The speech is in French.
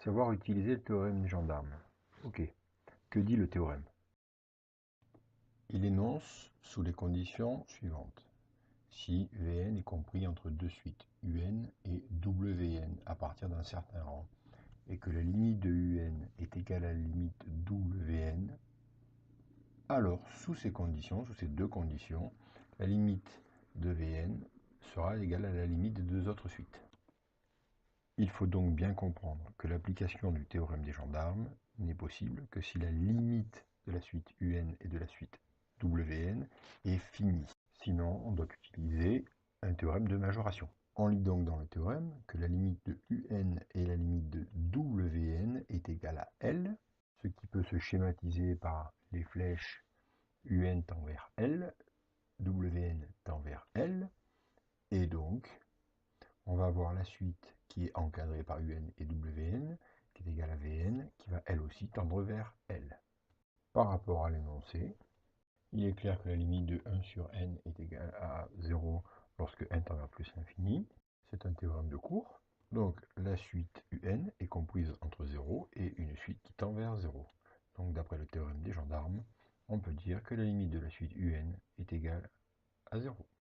Savoir utiliser le théorème des gendarmes. Ok. Que dit le théorème? Il énonce sous les conditions suivantes. Si Vn est compris entre deux suites, Un et Wn, à partir d'un certain rang, et que la limite de Un est égale à la limite Wn, alors sous ces conditions, sous ces deux conditions, la limite de Vn sera égale à la limite des deux autres suites. Il faut donc bien comprendre que l'application du théorème des gendarmes n'est possible que si la limite de la suite Un et de la suite Wn est finie. Sinon, on doit utiliser un théorème de majoration. On lit donc dans le théorème que la limite de Un et la limite de Wn est égale à L, ce qui peut se schématiser par les flèches Un tend vers L, Wn tend vers L, et donc on va avoir la suite qui est encadrée par Un et Wn, qui est égale à Vn, qui va elle aussi tendre vers L. Par rapport à l'énoncé, il est clair que la limite de 1 sur n est égale à 0 lorsque n tend vers plus l'infini. C'est un théorème de cours. Donc la suite Un est comprise entre 0 et une suite qui tend vers 0. Donc d'après le théorème des gendarmes, on peut dire que la limite de la suite Un est égale à 0.